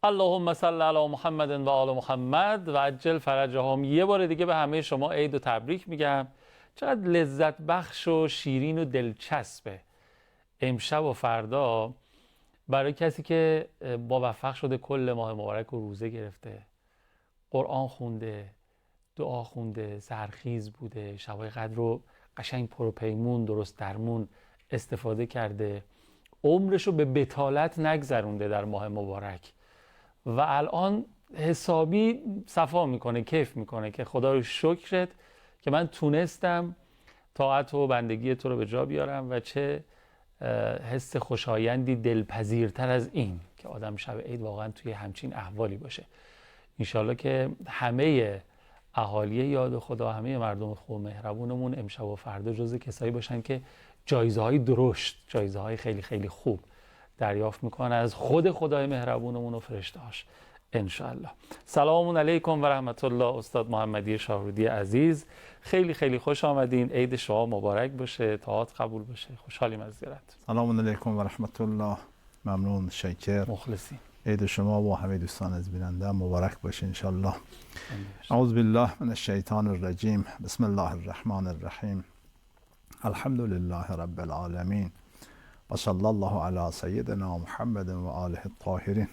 اللهم صل علی محمد و آل محمد و عجل فرجهم. یه بار دیگه به همه شما عید و تبریک میگم. چقدر لذت بخش و شیرین و دلچسبه امشب و فردا برای کسی که موفق شده کل ماه مبارک رو روزه گرفته، قرآن خونده، دعا خونده، سحرخیز بوده، شبای قدر رو قشنگ پروپیمون درست درمون استفاده کرده، عمرش رو به بتالت نگذرونده در ماه مبارک و الان حسابی صفا میکنه، کیف میکنه که خدا رو شکرت که من تونستم طاعت و بندگی تو رو به جا بیارم و چه حس خوشایندی دلپذیرتر از این که آدم شب عید واقعا توی همچین احوالی باشه. انشالله که همه اهالی یاد خدا، همه مردم خوب مهربونمون امشب و فردا جزو کسایی باشن که جایزه های درشت، جایزه های خیلی خیلی خوب دریافت میکنن از خود خدای مهربونمون و فرشتهاش انشالله. سلام علیکم و رحمت الله. استاد محمدی شاهرودی عزیز، خیلی خیلی خوش آمدین. عید شما مبارک باشه، طاعات قبول باشه. خوشحالیم از زیارت. سلام علیکم و رحمت الله. ممنون، شکر، مخلصیم. عید شما و همه دوستان از بیننده مبارک باشه انشالله. اعوذ بالله من الشیطان الرجیم. بسم الله الرحمن الرحیم. الحمد لله رب العالمین و صلی الله علی سیدنا محمد و آله الطاهرین.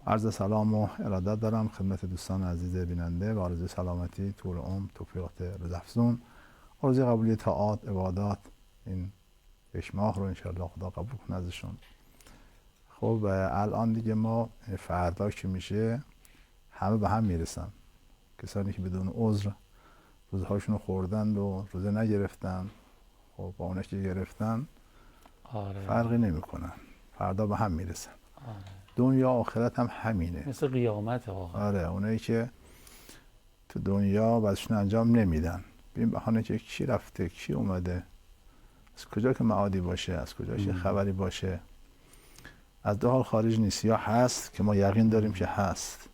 عرض سلام و ارادت دارم خدمت دوستان عزیز بیننده و آرزوی سلامتی، طول عمر، توفیقات روزافزون، آرزوی قبولی طاعات، عبادات این 6 ماه رو انشالله خدا قبول کنه ازشون. خب الان دیگه ما فردا که میشه همه به هم میرسن، کسانی که بدون عذر روزهاشون رو خوردن و روزه نگرفتن، خب با اونش که گرفتن فرقی نمیکنن، فردا به هم میرسن. دنیا آخرت هم همینه، مثل قیامت واقعا. آره، اونایی که تو دنیا واسهشون انجام نمیدن، ببین بهانه که کی رفته کی اومده، از کجا که معادی باشه، از کجا که خبری باشه، از دو حال خارج نیست. یا هست که ما یقین داریم که هست،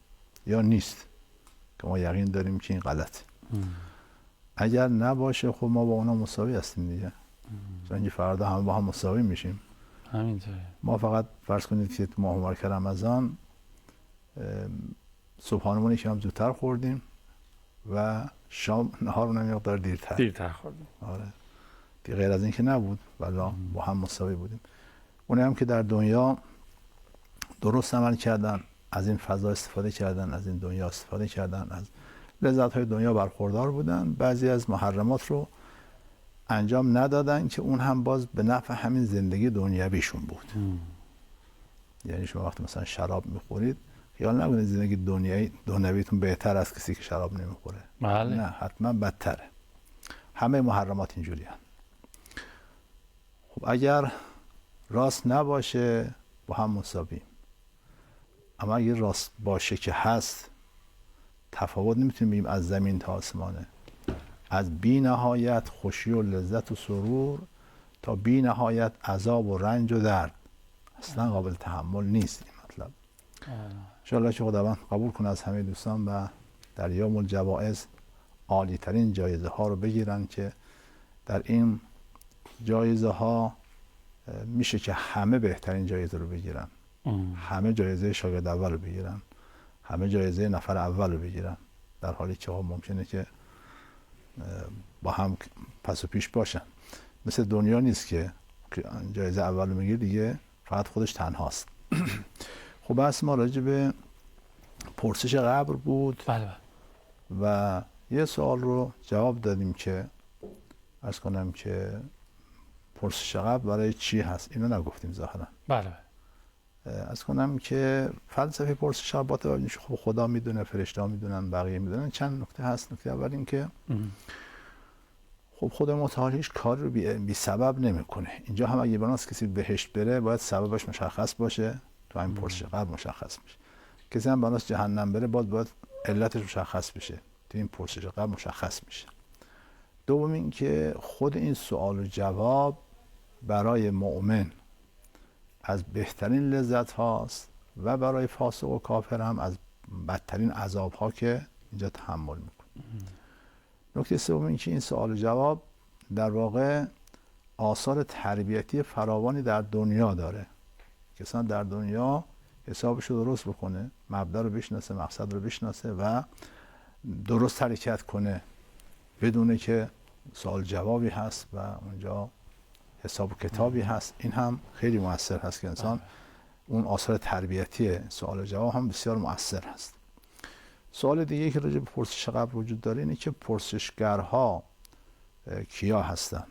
یا نیست که ما یقین داریم که این غلطه. اگر نباشه خب ما با اونا مساوی هستیم دیگه، چون فردا همه با هم مساوی میشیم. همینطوره. ما فقط فرض کنید که تو ماه مبارک رمضان صبحانمون یکم زودتر خوردیم و شام نهار رو یه مقدار دیرتر خوردیم. آره دیگه، غیر از این که نبود، والا با هم مساوی بودیم. اونایی هم که در دنیا درست عمل کردن، از این فضا استفاده کردن، از این دنیا استفاده کردن، از لذت‌های دنیا برخوردار بودن، بعضی از محرمات رو انجام ندادن که اون هم باز به نفع همین زندگی دنیویشون بود. یعنی شما وقتی مثلا شراب میخورید خیال نکنید زندگی دنیویتون بهتر از کسی که شراب نمیخوره. بله. نه، حتما بدتره. همه محرمات اینجوری هست. خب اگر راست نباشه با هم مساویم، اما اگر راست باشه که هست، تفاوت نمیتونیم بگیم از زمین تا آسمانه، از بی نهایت خوشی و لذت و سرور تا بی نهایت عذاب و رنج و درد، اصلا قابل تحمل نیست این مطلب. انشاءالله که خداوند قبول کنه از همه دوستان و در یوم الجوائز عالی ترین جایزه ها رو بگیرن که در این جایزه ها میشه که همه بهترین جایزه رو بگیرن. همه جایزه شاگرد اول رو بگیرن، همه جایزه نفر اول رو بگیرن، در حالی که ممکنه که با هم پس و پیش باشن. مثل دنیا نیست که جایزه اول رو میگیره دیگه فقط خودش تنهاست. خب بس ما راجع به پرسش قبر بود. بله. و یه سوال رو جواب دادیم که عرض کنم که پرسش قبر برای چی هست، اینو نگفتیم ظاهرا. بله. عرض کنم که فلسفه پرسش قبر با توجه خب خدا میدونه، فرشته ها میدونن، بقیه میدونن. چند نکته هست. نکته اول این که خب خدا متعال هیچ کار رو بی سبب نمیکنه. اینجا هم اگه بناس کسی بهشت بره باید سببش مشخص باشه، تو این پرسش قبر مشخص میشه. کسی هم بناس جهنم بره باید علتش مشخص بشه، تو این پرسش قبر مشخص میشه. دوم این که خود این سوال و جواب برای مؤمن از بهترین لذت هاست و برای فاسق و کافر هم از بدترین عذاب ها که اینجا تحمل میکنه. نکته سوم این که این سوال و جواب در واقع آثار تربیتی فراوانی در دنیا داره. کسان در دنیا حسابش رو درست بکنه، مبدا رو بشناسه، مقصد رو بشناسه و درست حرکت کنه، بدونه که سوال جوابی هست و اونجا حساب و کتابی هست. این هم خیلی مؤثر هست که انسان اون آثار تربیتی سوال و جواب هم بسیار مؤثر هست. سوال دیگه که راجع به پرسش قبل وجود داره اینه که پرسشگرها کیا هستن.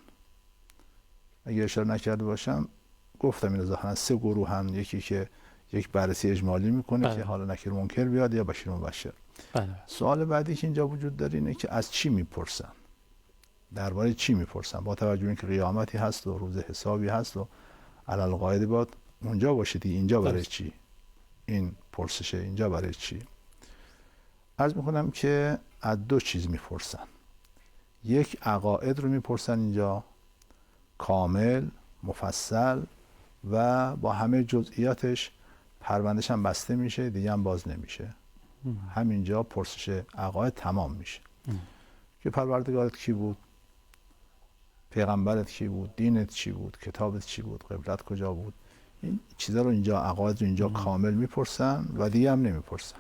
اگه اشاره نکرده باشم گفتم این ظاهرا 3 گروه هم، یکی که یک بررسی اجمالی میکنه که حالا نکیر منکر بیاد یا بشیر مبشر. سوال بعدی که اینجا وجود داره اینه که از چی میپرسن، درباره چی میپرسن، با توجه به اینکه قیامتی هست و روز حسابی هست و علل قاعده باید اونجا باشه دیگه، اینجا برای چی این پرسشه، اینجا برای چی. عرض میکنم که از 2 چیز میپرسن. یک عقاید رو میپرسن اینجا، کامل، مفصل و با همه جزئیاتش، پروندهش هم بسته میشه دیگه هم باز نمیشه. همینجا پرسش عقاید تمام میشه که پروردگارت کی بود، پیغمبرت کی بود، دینت چی بود، کتابت چی بود، قبلت کجا بود. این چیزا رو اینجا، عقاید رو اینجا کامل میپرسن و دیگه هم نمیپرسن.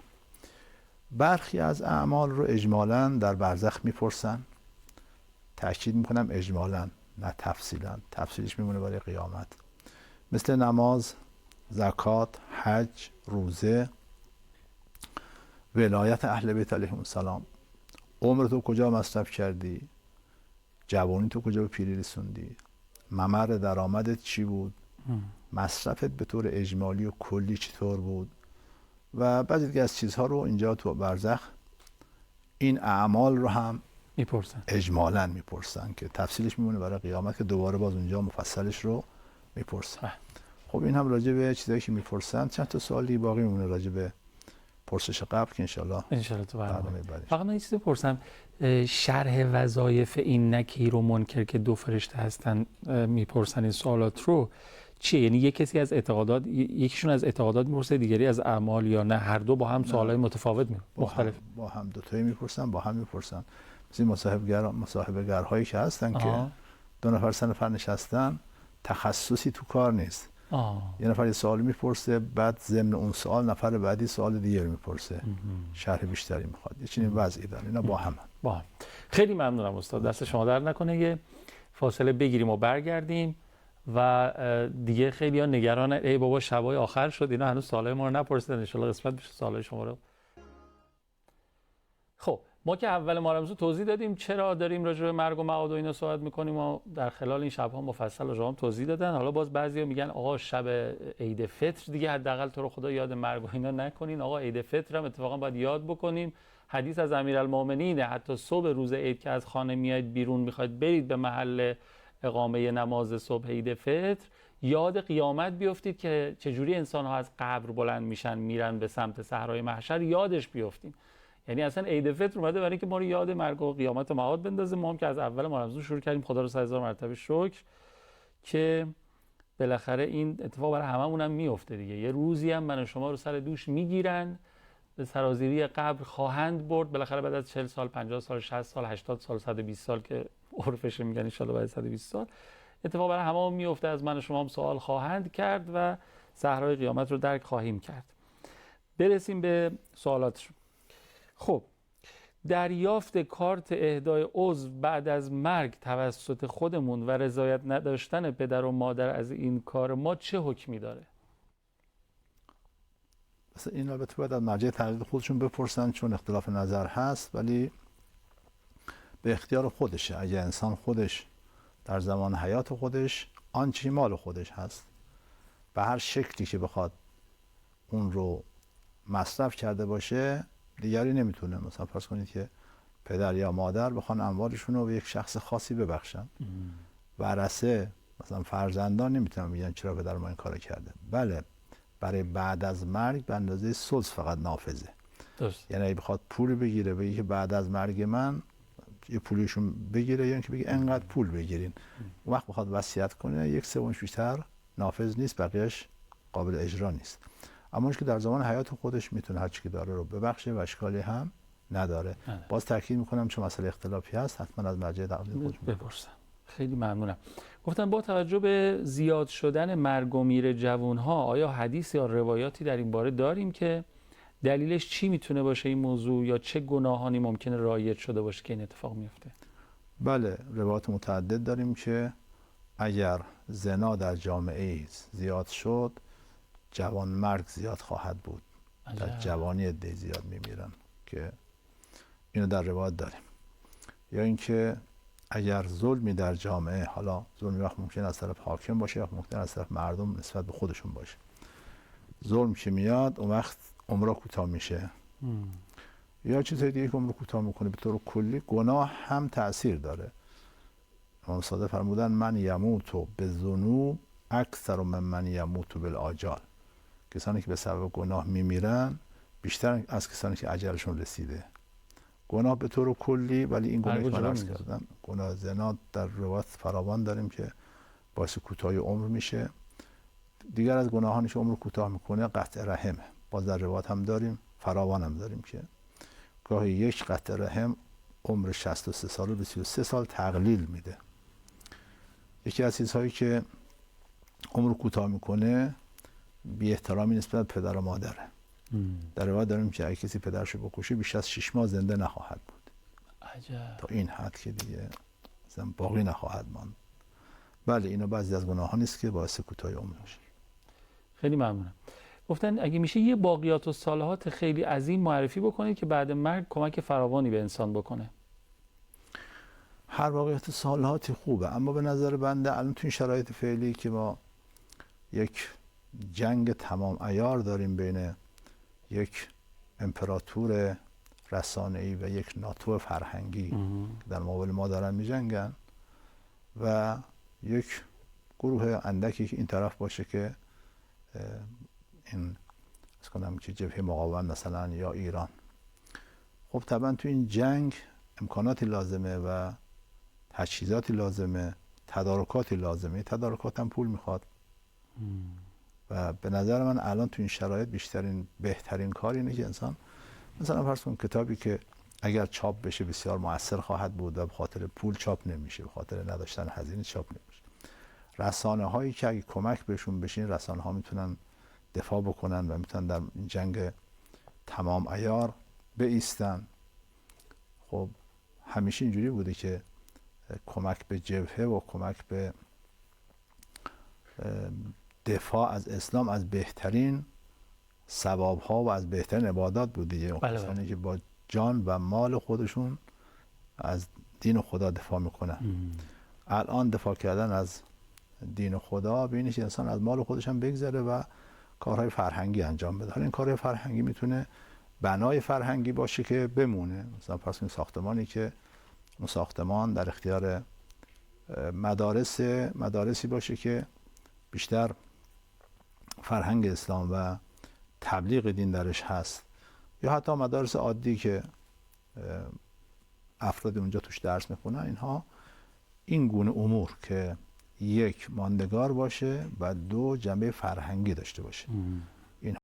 برخی از اعمال رو اجمالاً در برزخ میپرسن. تأکید میکنم اجمالاً نه تفصیلاً، تفصیلش میمونه برای قیامت. مثل نماز، زکات، حج، روزه، ولایت اهل بیت علیهم السلام، عمر تو کجا مصرف کردی، جوانی تو کجا به پیری رسوندی، ممر درآمدت چی بود، مصرفت به طور اجمالی و کلی چطور بود و بعضی دیگه از چیزها رو اینجا تو برزخ این اعمال رو هم میپرسن، اجمالاً میپرسن که تفصیلش میمونه برای قیامت که دوباره باز اونجا مفصلش رو میپرسن. خب این هم راجع به چیزایی که میپرسن. چند تا سوالی باقی میمونه راجع به پرسش قبل که انشالله تو برنامه بعدی. فقط من یه چیزی بپرسم، شرح وظایف این نکیر و منکر که 2 فرشته هستن میپرسن این سوالات رو چیه؟ یعنی یک کسی از اعتقادات، یکیشون از اعتقادات میپرسه، دیگری از اعمال، یا نه هر دو با هم سوالای متفاوت مختلف؟ با هم دوتایی میپرسن، با هم میپرسن. مثل مصاحبه گرهایی که هستن که 2 نفر 3 نفر نشستن، تخصصی تو کار نیست. یه نفر یه سوال میپرسه، بعد ضمن اون سوال نفر بعدی سوال دیگه رو میپرسه، شرح بیشتری میخواد. یه چنین وضعی داره. اینا با هم. خیلی ممنونم استاد، دست شما در نکنه. یه فاصله بگیریم و برگردیم و دیگه خیلی‌ها نگران ای بابا شبای آخر شد اینا هنوز سوالای ما رو نپرسیدن، ان شاءالله قسمت بشه سوالای شما رو. خب ما که اول ماه توضیح دادیم چرا داریم راجع به مرگ و معاد و اینا صحبت می‌کنیم و در خلال این شب‌ها مفصل راجع هم توضیح دادن. حالا باز بعضیا میگن آقا شب عید فطر دیگه حداقل تو رو خدا یاد مرگ و اینا نکنین. آقا عید فطر هم اتفاقا باید یاد بکنیم. حدیث از امیرالمومنین، حتی صبح روز عید که از خانه میاید بیرون میخواید برید به محل اقامه نماز صبح عید فطر، یاد قیامت بیافتید که چجوری انسان‌ها از قبر بلند میشن میرن به سمت صحرای محشر، یادش بیافتیم. یعنی اصلا عید فطر اومده برای اینکه ما رو یاد مرگ و قیامت و معاد بندازه. ما هم که از اول ماه رمضان شروع کردیم، خدا رو 1000 مرتبه شکر که بالاخره این اتفاق برای هممون هم میفته دیگه. یه روزی هم من و شما رو سر دوش میگیرن، به سرازیری قبر خواهند برد، بالاخره بعد از 40 سال، 50 سال، 60 سال، 80 سال، 120 سال که عرفش میگن، ان شاءالله بعد 120 سال اتفاق برای هممون میفته. از من و شما هم سوال خواهند کرد و صحرای قیامت رو درک خواهیم کرد. برسیم به سوالاتشون. خب دریافت کارت اهدای عضو بعد از مرگ توسط خودمون و رضایت نداشتن پدر و مادر از این کار ما چه حکمی داره؟ مثلا این البته باید از مرجع تحقیق خودشون بپرسن چون اختلاف نظر هست، ولی به اختیار خودشه. اگه انسان خودش در زمان حیات خودش آنچه مال خودش هست به هر شکلی که بخواد اون رو مصرف کرده باشه، دیگری نمیتونه. مثلا فرض کنید که پدر یا مادر بخوان اموالشون رو به یک شخص خاصی ببخشن، ورثه مثلا فرزندان نمیتونن بگن چرا پدر ما این کارو کرده. بله، برای بعد از مرگ به اندازه ثلث فقط نافذه. یعنی اگه بخواد پول بگیره، بگه که بعد از مرگ من یه پولیشون بگیره، یا اینکه بگه انقدر پول بگیرین، اون وقت بخواد وصیت کنه 1/3 بیشتر نافذ نیست، بقیه‌اش قابل اجرا نیست. اما اون که در زمان حیات خودش میتونه هر چی که داره رو ببخشه و اشکالی هم نداره. باز تاکید میکنم چون مسئله اختلافی هست، حتما از مرجع تقلید خودتون بپرسن. خیلی ممنونم. گفتن با توجه به زیاد شدن مرگ و میر جوانها آیا حدیث یا روایاتی در این باره داریم که دلیلش چی میتونه باشه این موضوع، یا چه گناهانی ممکنه رایج شده باشه که این اتفاق میفته؟ بله، روایات متعدد داریم که اگر زنا در جامعه زیاد شد، جوان مرگ زیاد خواهد بود. در جوانی عده زیاد میمیرن که اینو در روایت داریم. یا اینکه اگر ظلمی در جامعه، حالا ظلمی وقت ممکن از طرف حاکم باشه یا ممکن از طرف مردم نسبت به خودشون باشه، ظلم که میاد اون وقت عمر کوتاه میشه. یا چیزهای دیگه که عمر کوتاه میکنه. به طور کلی گناه هم تأثیر داره. امام صادق فرمودن من یموت به ذنوب اکثر من یموت بالآجال. کسانی که به سبب گناه میمیرن بیشتر از کسانی که اجلشون رسیده. گناه به طور کلی، ولی این گناهی که من عرض کردم، گناه زنا در روایت فراوان داریم که باعث کوتاهی عمر میشه. دیگر از گناهانی که عمر کوتاه میکنه قطع رحمه. باز در روایت هم داریم، فراوان هم داریم که گاهی یک قطع رحم عمر 63 سال به 33 سال تقلیل میده. یکی از چیزهایی که عمر کوتاه میکنه بی احترامی نسبت پدر و مادره. در روایت داریم که اگه کسی پدرشو بکشه بیش از 6 ماه زنده نخواهد بود. عجب. تا این حد که دیگه مثلا باقی نخواهد ماند. بله، اینا بعضی از گناهانی است که باعث کوتاهی عمر میشه. خیلی ممنونم. گفتن اگه میشه یه باقیات و صالحات خیلی عظیم معرفی بکنید که بعد مرگ کمک فراوانی به انسان بکنه. هر واقعیت صالحاتی خوبه، اما به نظر بنده الان تو این شرایط فعلی که ما یک جنگ تمام عیار داریم بین یک امپراتور رسانه‌ای و یک ناتو فرهنگی که در مقابل ما دارن می‌جنگن و یک گروه اندکی که این طرف باشه که این از کنم که جبهه مقاومت مثلا یا ایران. خب طبعا تو این جنگ امکاناتی لازمه و تجهیزاتی لازمه، تدارکاتی لازمه. تدارکات هم پول میخواد و به نظر من الان تو این شرایط بهترین کار اینه که انسان مثلا فرض کن کتابی که اگر چاپ بشه بسیار مؤثر خواهد بود و به خاطر پول چاپ نمیشه، به خاطر نداشتن هزینه چاپ نمیشه. رسانه هایی که اگه کمک بهشون بشین، رسانه ها میتونن دفاع بکنن و میتونن در این جنگ تمام عیار بایستن. خب همیشه اینجوری بوده که کمک به جبهه و کمک به دفاع از اسلام از بهترین ثواب‌ها و از بهترین عبادات بود دیگه. کسانی که با جان و مال خودشون از دین خدا دفاع میکنن. الان دفاع کردن از دین خدا ببینید که انسان از مال خودش هم بگذره و کارهای فرهنگی انجام بده. حالا این کارهای فرهنگی میتونه بنای فرهنگی باشه که بمونه. مثلا فرض کنید ساختمانی که اون ساختمان در اختیار مدارسی باشه که بیشتر فرهنگ اسلام و تبلیغ دین درش هست، یا حتی مدارس عادی که افراد اونجا توش درس میخونن. اینها این گونه امور که یک ماندگار باشه و دو جنبه فرهنگی داشته باشه.